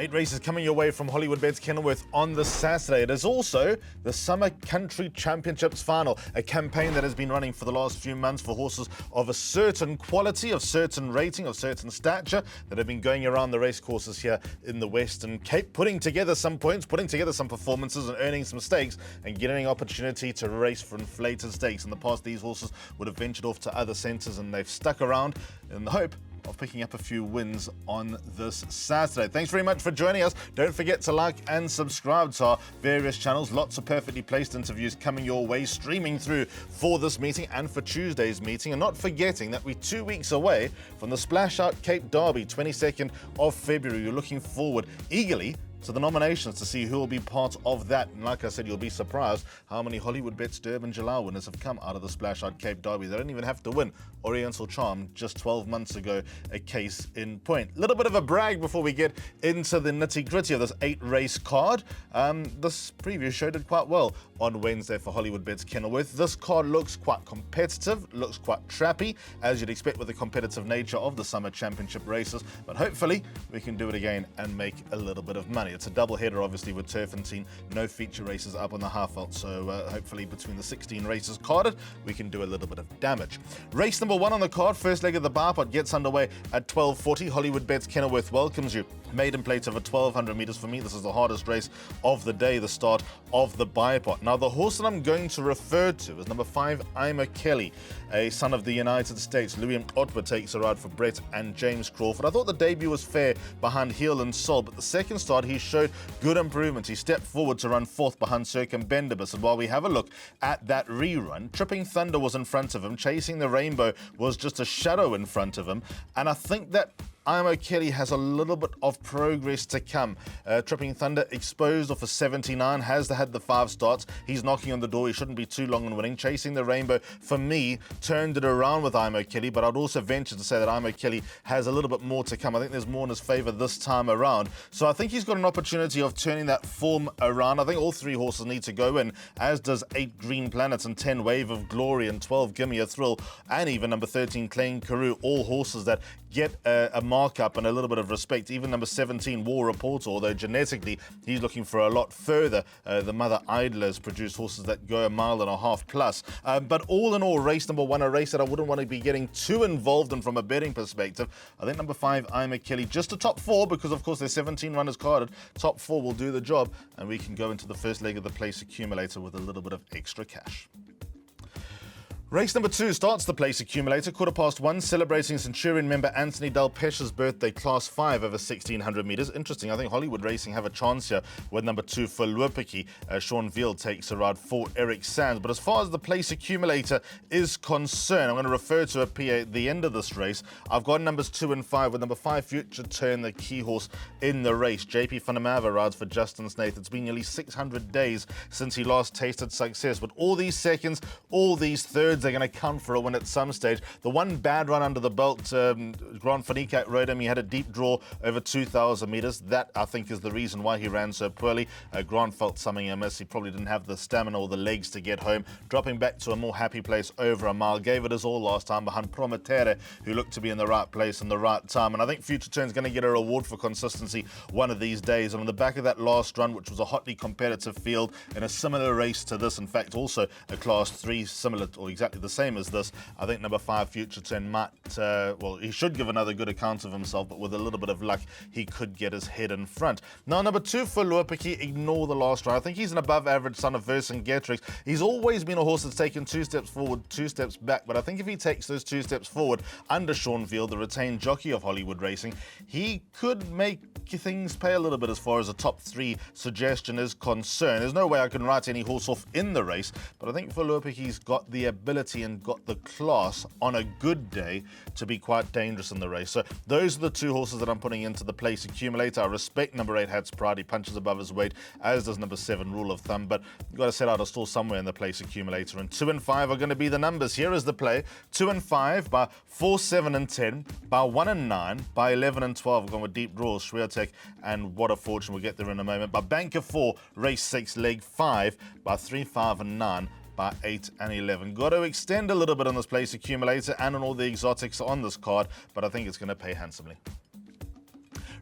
8 races coming your way from Hollywoodbets Kenilworth on the Saturday. It is also the Summer Country Championships final, a campaign that has been running for the last few months for horses of a certain quality, of certain rating, of certain stature that have been going around the race courses here in the Western Cape, putting together some points, putting together some performances and earning some stakes and getting an opportunity to race for inflated stakes. In the past, these horses would have ventured off to other centres and they've stuck around in the hope of picking up a few wins on this Saturday. Thanks very much for joining us. Don't forget to like and subscribe to our various channels. Lots of perfectly placed interviews coming your way, streaming through for this meeting and for Tuesday's meeting. And not forgetting that we're 2 weeks away from the Splash Out Cape Derby, 22nd of February. You're looking forward eagerly to the nominations to see who will be part of that. And like I said, you'll be surprised how many Hollywoodbets Durban July winners have come out of the Splash Out Cape Derby. They don't even have to win. Oriental Charm just 12 months ago, a case in point. Little bit of a brag before we get into the nitty-gritty of this 8-race card. This preview show did quite well on Wednesday for Hollywoodbets Kenilworth. This card looks quite competitive, looks quite trappy, as you'd expect with the competitive nature of the Summer Championship races. But hopefully we can do it again and make a little bit of money. It's a double header, obviously, with Turfentine. No feature races up on the half-out, so hopefully between the 16 races carded, we can do a little bit of damage. Race number 1 on the card, first leg of the bar pot, gets underway at 12:40. Hollywoodbets Kenilworth welcomes you. Maiden plate over 1,200 metres. For me, this is the hardest race of the day, the start of the bipot. Now, the horse that I'm going to refer to is number 5, I'm Kelly, a son of the United States. Louis Otwa takes a ride for Brett and James Crawford. I thought the debut was fair behind Heel and Sol, but the second start, he showed good improvement. He stepped forward to run fourth behind Circumbendibus. And while we have a look at that rerun, Tripping Thunder was in front of him. Chasing the Rainbow was just a shadow in front of him. And I think that Imo Kelly has a little bit of progress to come. Tripping Thunder exposed off a 79, has had the 5 starts. He's knocking on the door. He shouldn't be too long in winning. Chasing the Rainbow, for me, turned it around with Imo Kelly, but I'd also venture to say that Imo Kelly has a little bit more to come. I think there's more in his favour this time around. So I think he's got an opportunity of turning that form around. I think all 3 horses need to go in, as does 8 Green Planets and 10 Wave of Glory and 12 Gimme a Thrill, and even number 13 Klein Karoo, all horses that get a markup and a little bit of respect. Even number 17 War Reporter, although genetically he's looking for a lot further. The Mother Idlers produce horses that go a mile and a half plus. But all in all, race number 1, a race that I wouldn't want to be getting too involved in from a betting perspective. I think number 5, I'm a Kelly, just a top 4, because of course there's 17 runners carded. Top 4 will do the job, and we can go into the first leg of the place accumulator with a little bit of extra cash. Race number 2 starts the place accumulator, 1:15, celebrating Centurion member Anthony Delpech's birthday, class 5 over 1,600 metres. Interesting, I think Hollywood Racing have a chance here with number 2 for Luipiki. Sean Veal takes a ride for Eric Sands. But as far as the place accumulator is concerned, I'm going to refer to a PA at the end of this race. I've got numbers 2 and 5, with number 5 Future Turn, the key horse in the race. JP Funamava rides for Justin Snaith. It's been nearly 600 days since he last tasted success. But all these seconds, all these thirds, they're going to count for a win at some stage. The one bad run under the belt, Grand Fanicat rode him. He had a deep draw over 2,000 metres. That, I think, is the reason why he ran so poorly. Grant felt something amiss. He probably didn't have the stamina or the legs to get home. Dropping back to a more happy place over a mile. Gave it his all last time behind Prometere, who looked to be in the right place and the right time. And I think Future Turn's going to get a reward for consistency one of these days. And on the back of that last run, which was a hotly competitive field in a similar race to this, in fact, also a class 3, similar or exactly the same as this, I think number 5 Future Turn might, he should give another good account of himself, but with a little bit of luck, he could get his head in front. Now, number 2 for Luipiki, ignore the last run. I think he's an above-average son of Vercingetorix. He's always been a horse that's taken 2 steps forward, 2 steps back, but I think if he takes those 2 steps forward under Sean Veal, the retained jockey of Hollywood Racing, he could make things pay a little bit as far as a top 3 suggestion is concerned. There's no way I can write any horse off in the race, but I think for Luipiki, he's got the ability and got the class on a good day to be quite dangerous in the race. So those are the 2 horses that I'm putting into the place accumulator. I respect number 8 Hats Pride. He punches above his weight, as does number 7 Rule of Thumb, but you've got to set out a stall somewhere in the place accumulator, and 2 and 5 are going to be the numbers. Here is the play: 2 and 5 by 4, 7 and 10, by 1 and 9, by 11 and 12. We're going with deep draws, Schweertek and What a Fortune. We'll get there in a moment. By bank of 4, race 6, leg 5, by 3, 5 and 9, by 8 and 11. Got to extend a little bit on this place accumulator and on all the exotics on this card, but I think it's going to pay handsomely.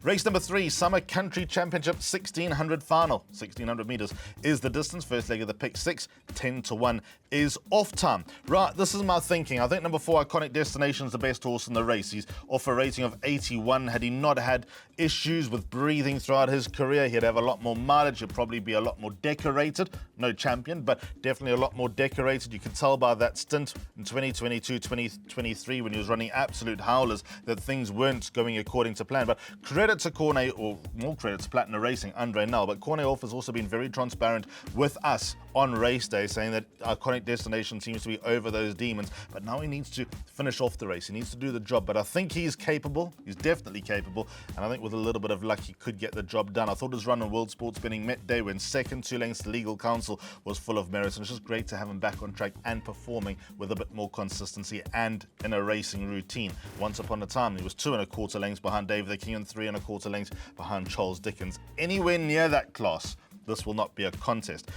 Race number 3, Summer Country Championship 1600 final. 1600 metres is the distance. First leg of the pick 6, 10-1 is off time. Right, this is my thinking. I think number 4, Iconic Destination, is the best horse in the race. He's off a rating of 81. Had he not had issues with breathing throughout his career, he'd have a lot more mileage. He'd probably be a lot more decorated. No champion, but definitely a lot more decorated. You can tell by that stint in 2022, 2023, when he was running absolute howlers, that things weren't going according to plan. But credit to Cornet, or more credit to Platinum Racing, Andre Nel. But Cornet Off has also been very transparent with us on race day, saying that Iconic Destination seems to be over those demons, but now he needs to finish off the race. He needs to do the job, but I think he's capable. He's definitely capable, and I think with a little bit of luck, he could get the job done. I thought his run on World Sports Betting Met Day, when second, 2 lengths to Legal Counsel, was full of merit, and it's just great to have him back on track and performing with a bit more consistency and in a racing routine. Once upon a time, he was 2 1/4 lengths behind Dave the King and 3 1/4 lengths behind Charles Dickens. Anywhere near that class, this will not be a contest.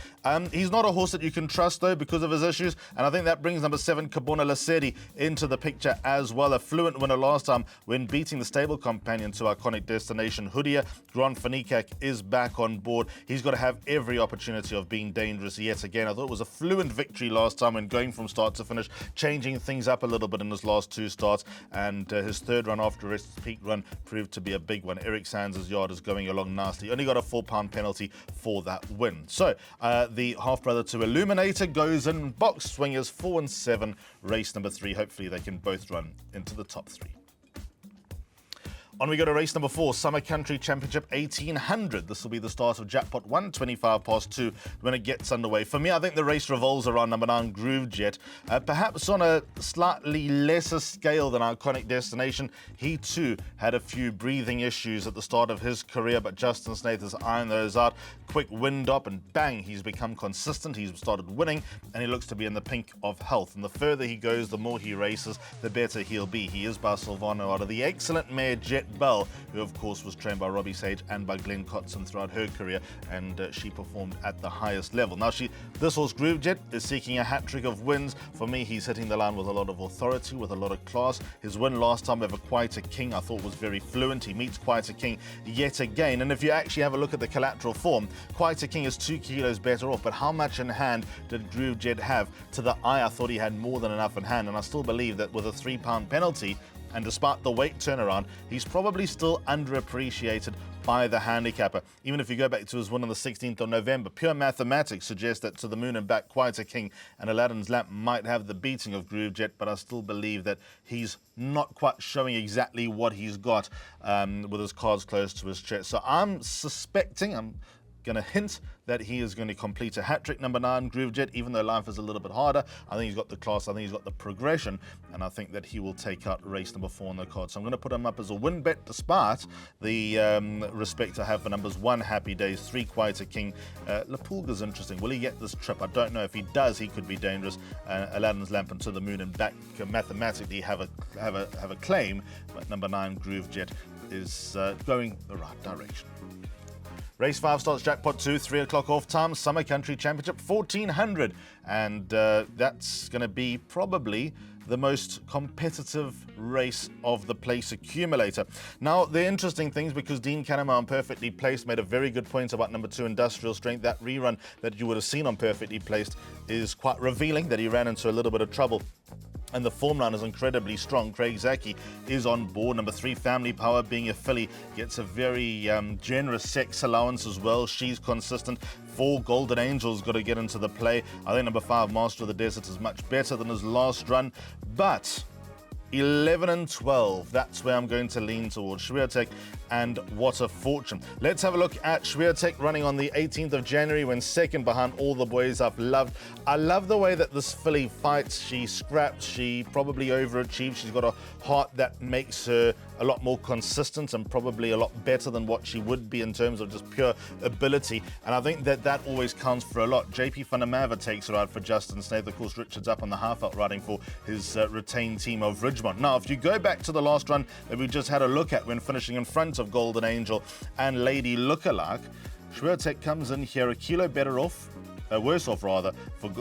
He's not a horse that you can trust, though, because of his issues, and I think that brings number 7, Kabona Lasedi, into the picture as well. A fluent winner last time when beating the stable companion to Iconic Destination, Hudia. Grant Fanikak is back on board. He's got to have every opportunity of being dangerous yet again. I thought it was a fluent victory last time when going from start to finish, changing things up a little bit in his last 2 starts, and his third run after his peak run proved to be a big one. Eric Sands' yard is going along nicely. Only got a £4 penalty for that win. So the half-brother to Illuminator goes in. Box swingers 4 and 7, race number 3. Hopefully they can both run into the top 3. On we go to race number 4, Summer Country Championship 1800. This will be the start of Jackpot 1, 25 past 2 when it gets underway. For me, I think the race revolves around number 9, Groove Jet. Perhaps on a slightly lesser scale than Iconic Destination. He too had a few breathing issues at the start of his career, but Justin Snaith is ironing those out. Quick wind up and bang, he's become consistent. He's started winning and he looks to be in the pink of health. And the further he goes, the more he races, the better he'll be. He is by Silvano out of the excellent mare Jet Bell, who of course was trained by Robbie Sage and by Glenn Cotson throughout her career, and she performed at the highest level. Now this horse Groove Jet is seeking a hat-trick of wins. For me, he's hitting the line with a lot of authority, with a lot of class. His win last time over Quite a King I thought was very fluent. He meets Quite a King yet again, and if you actually have a look at the collateral form, Quite a King is 2 kilos better off, but how much in hand did Groove Jet have? To the eye, I thought he had more than enough in hand, and I still believe that with a £3 penalty, and despite the weight turnaround, he's probably still underappreciated by the handicapper. Even if you go back to his win on the 16th of November, pure mathematics suggests that To the Moon and Back, Quite a King and Aladdin's Lamp might have the beating of Groove Jet, but I still believe that he's not quite showing exactly what he's got with his cards close to his chest. So I'm going to hint that he is going to complete a hat-trick. Number 9, Groove Jet, even though life is a little bit harder, I think he's got the class, I think he's got the progression, and I think that he will take out race number 4 on the card. So I'm going to put him up as a win bet, despite the respect I have for numbers 1, Happy Days, 3, Quite a King. Lapulga's interesting. Will he get this trip? I don't know. If he does, he could be dangerous. Aladdin's Lamp and To the Moon and Back can mathematically have a claim, but number 9, Groove Jet, is going the right direction. Race 5 starts Jackpot 2, 3 o'clock off time, Summer Country Championship 1400. And that's going to be probably the most competitive race of the Place Accumulator. Now, the interesting things, because Dean Canema on Perfectly Placed made a very good point about number 2, Industrial Strength. That rerun that you would have seen on Perfectly Placed is quite revealing that he ran into a little bit of trouble. And the form line is incredibly strong. Craig Zaki is on board. Number 3, Family Power, being a filly, gets a very generous sex allowance as well. She's consistent. 4, Golden Angel's got to get into the play. I think number 5, Master of the Desert, is much better than his last run. But 11 and 12, that's where I'm going to lean towards. Shweertek and What a Fortune. Let's have a look at Shweertek running on the 18th of January when second behind All the Boys I've Loved. I love the way that this filly fights. She scraps, she probably overachieves. She's got a heart that makes her a lot more consistent and probably a lot better than what she would be in terms of just pure ability. And I think that always counts for a lot. JP van der Merwe takes her out for Justin Snaith. Of course, Richard's up on the half-out riding for his retained team of Ridgemont. Now, if you go back to the last run that we just had a look at when finishing in front of Golden Angel and Lady Lookalike, Shweertek comes in here a kilo better off, worse off rather,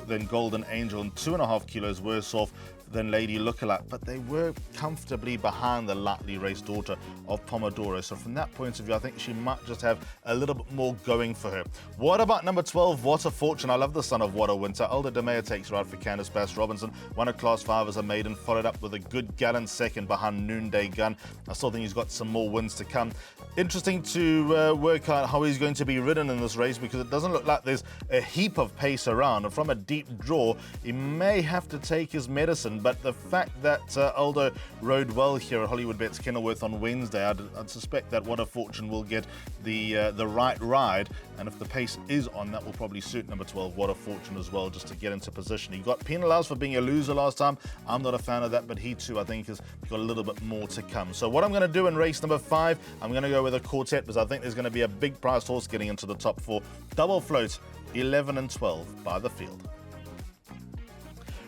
than Golden Angel, and 2.5 kilos worse off than Lady Lookalike, but they were comfortably behind the lightly raced daughter of Pomodoro. So from that point of view, I think she might just have a little bit more going for her. What about number 12, What a Fortune? I love the son of What a Winter. Aldo De Meyer takes her out for Candice Bass Robinson. Won a Class 5 as a maiden, followed up with a good gallant second behind Noonday Gun. I still think he's got some more wins to come. Interesting to work out how he's going to be ridden in this race, because it doesn't look like there's a heap of pace around, and from a deep draw he may have to take his medicine. But the fact that Aldo rode well here at Hollywoodbets Kenilworth on Wednesday, I'd suspect that What a Fortune will get the right ride, and if the pace is on, that will probably suit number 12 What a Fortune as well, just to get into position. He got penalised for being a loser last time. I'm not a fan of that, but he too I think has got a little bit more to come. So what I'm going to do in race number 5, I'm going to go with a quartet, because I think there's going to be a big priced horse getting into the top 4. Double float 11 and 12 by the field.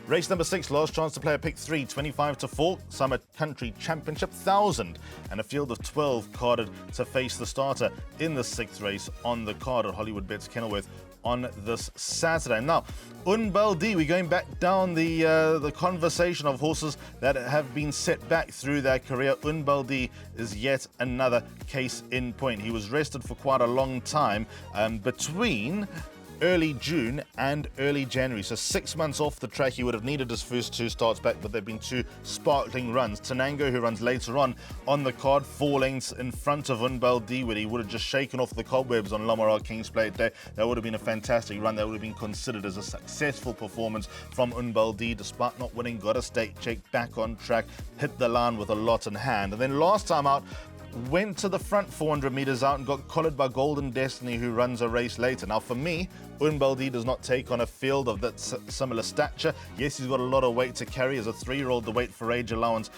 Race number 6, last chance to play a pick 3, 25-4, Summer Country Championship 1000, and a field of 12 carded to face the starter in the 6th race on the card at Hollywoodbets Kenilworth on this Saturday. Now, Unbaldi, we're going back down the conversation of horses that have been set back through their career. Unbaldi is yet another case in point. He was rested for quite a long time between early June and early January. So 6 months off the track. He would have needed his first 2 starts back, but they've been 2 sparkling runs. Tanango, who runs later on the card, 4 lengths in front of Unbaldi, where he would have just shaken off the cobwebs on Lamaral King's Plate Day. That would have been a fantastic run. That would have been considered as a successful performance from Unbaldi, despite not winning. Got a stake check, back on track, hit the line with a lot in hand. And then last time out, went to the front 400 meters out and got collared by Golden Destiny, who runs a race later. Now for me, Unbaldi does not take on a field of that similar stature. Yes, he's got a lot of weight to carry. As a 3-year-old, the weight for age allowance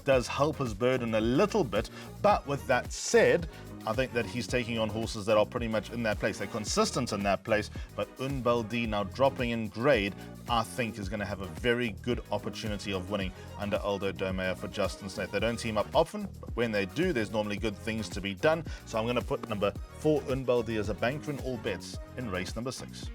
does help his burden a little bit. But with that said, I think that he's taking on horses that are pretty much in that place. They're consistent in that place, but Unbaldi now dropping in grade, I think is going to have a very good opportunity of winning under Aldo De Meyer for Justin Snaith. They don't team up often, but when they do, there's normally good things to be done. So I'm going to put number 4 Unbaldi as a banker in all bets in race number 6.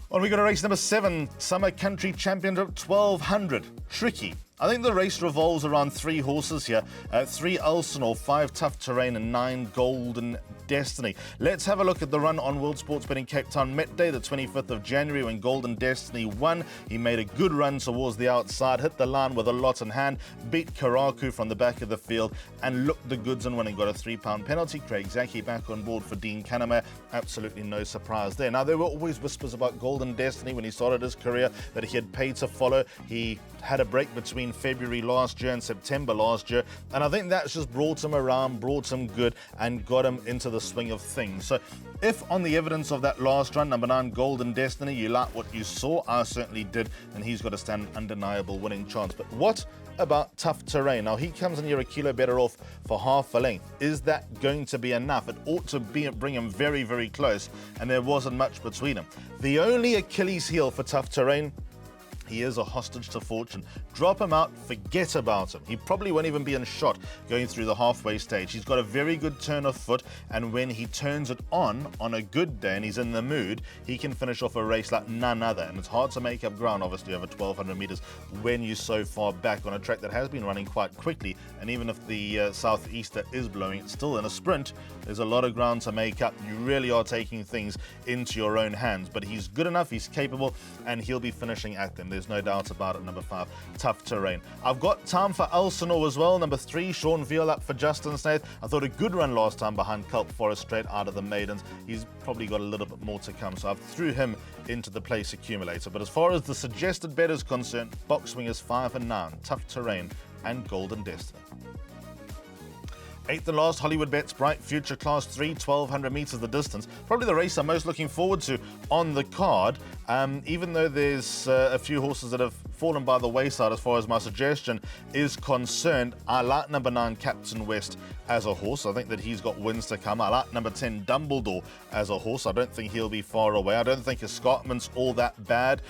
On we go to race number 7, Summer Country Championship 1200. Tricky. I think the race revolves around 3 horses here. 3 Elsinore, 5 Tough Terrain, and 9 Golden Destiny. Let's have a look at the run on World Sports Betting Cape Town Met Day, the 25th of January, when Golden Destiny won. He made a good run towards the outside, hit the line with a lot in hand, beat Karaku from the back of the field, and looked the goods and winning. Got a £3 penalty. Craig Zaki back on board for Dean Canamere. Absolutely no surprise there. Now, there were always whispers about Golden Destiny when he started his career that he had paid to follow. He had a break between February last year and September last year, and I think that's just brought him around, brought him good, and got him into the swing of things. So if on the evidence of that last run, number 9 Golden Destiny, you like what you saw, I certainly did, and he's got a stand undeniable winning chance. But what about Tough Terrain? Now, he comes in here a kilo better off for half a length. Is that going to be enough? It ought to bring him very, very close, and there wasn't much between them. The only Achilles heel for Tough Terrain, he is a hostage to fortune. Drop him out, forget about him. He probably won't even be in shot going through the halfway stage. He's got a very good turn of foot, and when he turns it on a good day and he's in the mood, he can finish off a race like none other. And it's hard to make up ground, obviously, over 1,200 meters when you're so far back on a track that has been running quite quickly. And even if the southeaster is blowing, it's still in a sprint. There's a lot of ground to make up. You really are taking things into your own hands. But he's good enough, he's capable, and he'll be finishing at them. There's no doubt about it. Number 5, Tough Terrain. I've got time for Elsinore as well. Number 3, Sean Veal up for Justin Snaith. I thought a good run last time behind Culp Forest straight out of the maidens. He's probably got a little bit more to come, so I've threw him into the place accumulator. But as far as the suggested bet is concerned, box wingers 5 and 9, Tough Terrain and Golden Destiny. 8th and last, Hollywoodbets Bright Future Class 3, 1,200 meters the distance. Probably the race I'm most looking forward to on the card. Even though there's a few horses that have fallen by the wayside as far as my suggestion is concerned, I like number 9, Captain West, as a horse. I think that he's got wins to come. I like number 10, Dumbledore, as a horse. I don't think he'll be far away. I don't think Escarpment's all that bad.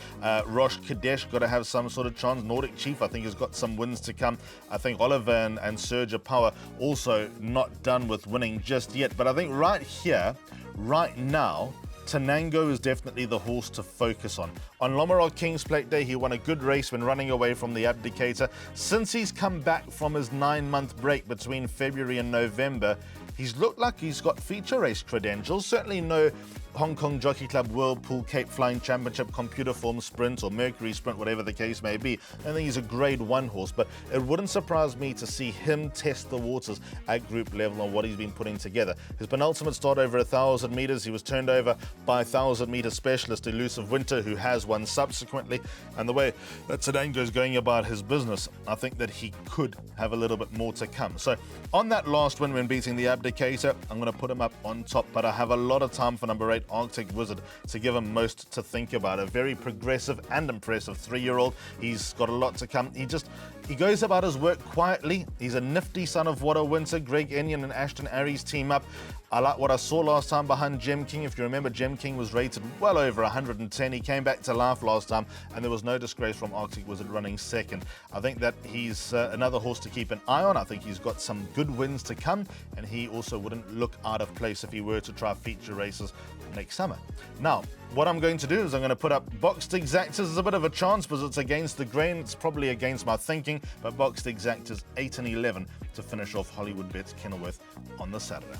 Rosh Kadesh got to have some sort of chance. Nordic Chief, I think, has got some wins to come. I think Oliver and Surge of Power also not done with winning just yet. But I think right here, right now, Tenango is definitely the horse to focus on. On Lomarock Kings Plate Day, he won a good race when running away from the Abdicator. Since he's come back from his 9-month break between February and November, he's looked like he's got feature race credentials. Certainly no Hong Kong Jockey Club Whirlpool Cape Flying Championship Computer Form Sprint or Mercury Sprint, whatever the case may be. I think he's a grade 1 horse, but it wouldn't surprise me to see him test the waters at group level on what he's been putting together. His penultimate start over 1,000 metres, he was turned over by 1,000-metre specialist Elusive Winter, who has won subsequently. And the way that Tenango is going about his business, I think that he could have a little bit more to come. So on that last win when beating the Abdicator, I'm going to put him up on top, but I have a lot of time for number 8, Arctic Wizard, to give him most to think about. A very progressive and impressive 3-year-old. He's got a lot to come. He goes about his work quietly. He's a nifty son of What a Winter. Greg Enion and Ashton Aries team up. I like what I saw last time behind Gem King. If you remember, Gem King was rated well over 110. He came back to life last time, and there was no disgrace from Arctic Wizard running second. I think that he's another horse to keep an eye on. I think he's got some good wins to come, and he also wouldn't look out of place if he were to try feature races next summer. Now, what I'm going to do is I'm going to put up Boxed Exactas as a bit of a chance because it's against the grain. It's probably against my thinking, but Boxed Exactas 8 and 11 to finish off Hollywoodbets Kenilworth on the Saturday.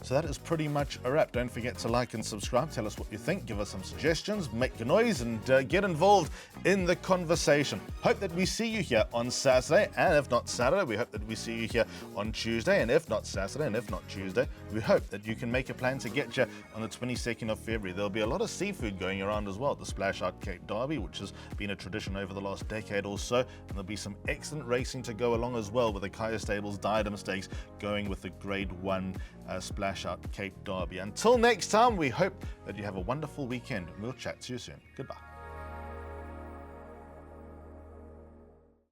So that is pretty much a wrap. Don't forget to like and subscribe. Tell us what you think. Give us some suggestions. Make a noise and get involved in the conversation. Hope that we see you here on Saturday. And if not Saturday, we hope that we see you here on Tuesday. And if not Saturday, and if not Tuesday, we hope that you can make a plan to get you on the 22nd of February. There'll be a lot of seafood going around as well. The Splash Out Cape Derby, which has been a tradition over the last decade or so. And there'll be some excellent racing to go along as well with the Kaya Stables Diadem Stakes going with the Grade 1 Splash Out Cape Derby. Until next time, we hope that you have a wonderful weekend. We'll chat to you soon. Goodbye.